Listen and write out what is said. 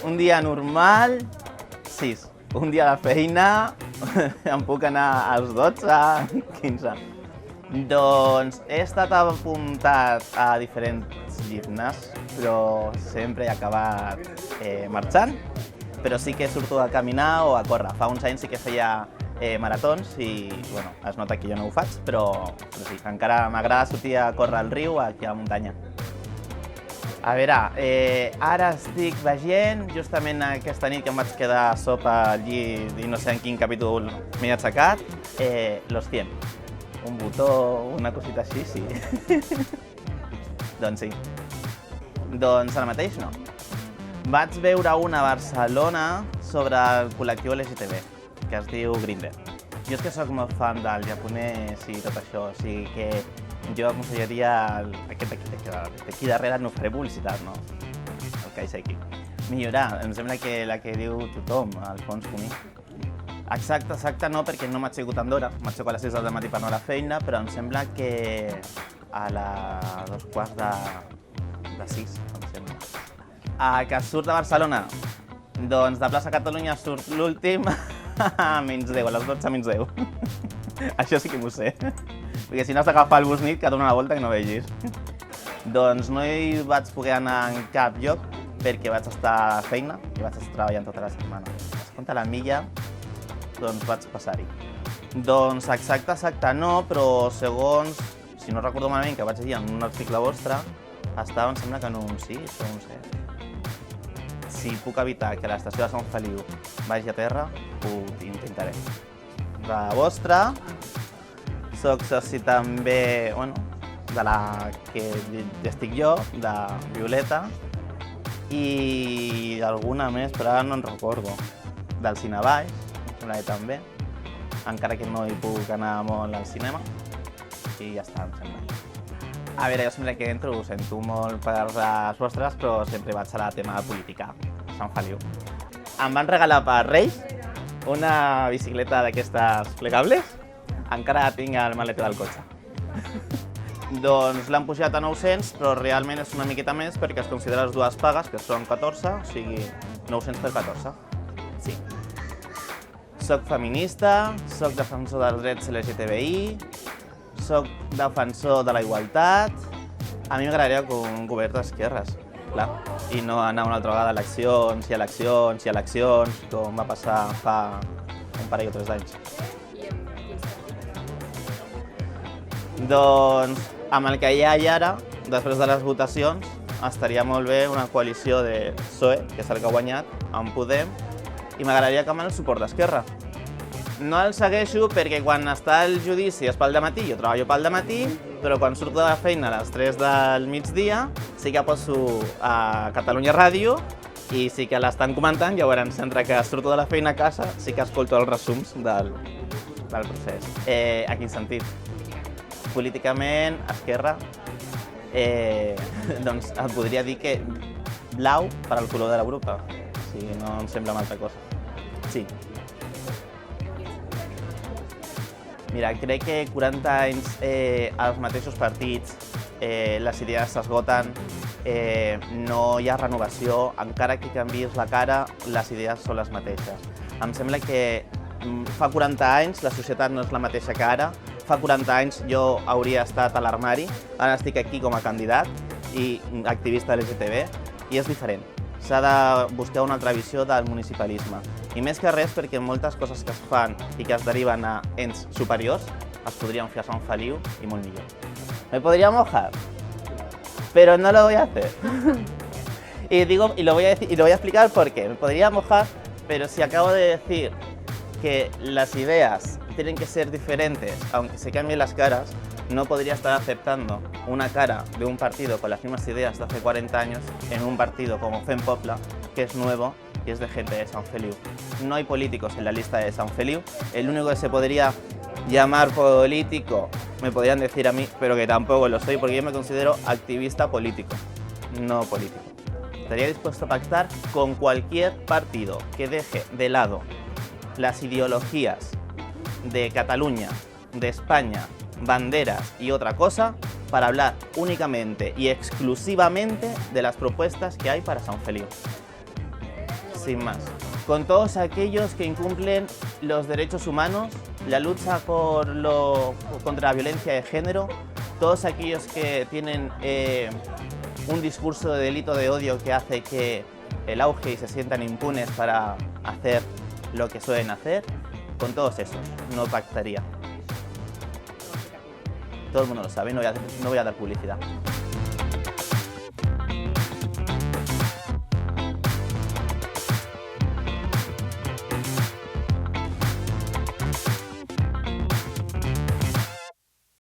Un dia normal, 6. Un dia a la feina, em puc anar als 12, 15. Doncs he estat apuntat a diferents gimnàs, però sempre he acabat marxant. Però sí que surto a caminar o a córrer. Fa uns anys sí que feia maratons i bueno, es nota que jo no ho faig, però sí, encara m'agrada sortir a córrer al riu, aquí a la muntanya. A veure, ara estic veient, justament aquesta nit que em vaig quedar a sopa al llit i no sé en quin capítol m'he aixecat, Los 100. Un botó, una cosita així, sí. Doncs sí. Doncs ara mateix no. Vaig veure una a Barcelona sobre el col·lectiu LGTB, que es diu Grindr. Jo és que sóc molt fan del japonès i tot això, o sigui que jo aconsellaria aquest d'aquí darrere, no faré publicitat, no? El Kaiseki. Millorar, em sembla que la que diu tothom, Alfons Comí. Exacte no, perquè no m'aixeco tant d'hora, m'aixeco a les 6 del matí per anar a la feina, però em sembla que a les 5:15, em sembla. Que surt de Barcelona? Doncs de Plaça Catalunya surt l'últim a -10, a les 12 menys 10. Això sí que m'ho sé, perquè si no has d'agafar el bus nit que dona una volta que no vegis. Doncs no hi vaig poder anar en cap lloc perquè vaig estar a feina i vaig estar treballant tota la setmana. Es compta la milla, doncs vaig passar-hi. Doncs exacte no, però segons, si no recordo malament, que vaig dir en un article vostre, estava, em sembla que en un 6 o un 7. Si puc evitar que l'estació de Sant Feliu vagi a terra, ho intentaré. La vostra, soc soci també, bueno, de la que estic jo, de Violeta, i alguna més, però ara no en recordo. Del Cinebaix, em sembla que també, encara que no hi puc anar molt al cinema, i ja està, em sembla. A veure, jo sempre que entro ho sento molt per les vostres, però sempre vaig a la tema de política, Sant Feliu. Em van regalar per Reis una bicicleta d'aquestes plegables, encara tinc el maleter del cotxe. Doncs l'han pujat a 900, però realment és una miqueta més perquè es considera les dues pagues, que són 14, o sigui 900 per 14. Sí. Soc feminista, soc defensor dels drets LGTBI, soc defensor de la igualtat. A mi m'agradaria un govern d'esquerres, clar, i no anar una altra vegada a eleccions i eleccions i eleccions, com va passar fa un parell o 3 d'anys. Doncs amb el que hi ha ara, després de les votacions, estaria molt bé una coalició de PSOE, que és el que ha guanyat, amb Podem, i m'agradaria que amb el suport d'Esquerra. No el segueixo perquè quan està el judici és pel dematí, jo treballo pel dematí, però quan surto de la feina a les 3 del migdia sí que poso a Catalunya Ràdio i sí que l'estan comentant, llavors entre que surto de la feina a casa sí que escolto els resums del procés. A quin sentit? Políticament, Esquerra, doncs et podria dir que blau per al color de l'Europa, si no em sembla una altra cosa. Sí. Mira, crec que 40 anys als mateixos partits, les idees s'esgoten, no hi ha renovació, encara que canviïs la cara, les idees són les mateixes. Em sembla que fa 40 anys la societat no és la mateixa que ara, fa 40 anys jo hauria estat a l'armari, ara estic aquí com a candidat i activista LGTB, i és diferent. S'ha de buscar una altra visió del municipalisme. I més que res perquè moltes coses que es fan i que es deriven a ens superiors es podrien fer a Sant Feliu i molt millor. Me podría mojar, pero no lo voy a hacer. Y lo voy a explicar por qué. Me podría mojar, pero si acabo de decir que las ideas tienen que ser diferentes, aunque se cambien las caras, no podría estar aceptando una cara de un partido con las mismas ideas de hace 40 años en un partido como Fem Popla, que es nuevo y es de gente de Sant Feliu. No hay políticos en la lista de Sant Feliu. El único que se podría llamar político, me podrían decir a mí, pero que tampoco lo soy, porque yo me considero activista político, no político. Estaría dispuesto a pactar con cualquier partido que deje de lado las ideologías de Cataluña, de España, banderas y otra cosa, para hablar únicamente y exclusivamente de las propuestas que hay para Sant Feliu. sin más. Con todos aquellos que incumplen los derechos humanos, la lucha contra la violencia de género, todos aquellos que tienen un discurso de delito de odio que hace que el auge y se sientan impunes para hacer lo que suelen hacer, con todos esos no pactaría. Todo el mundo lo sabe, no voy a dar publicidad.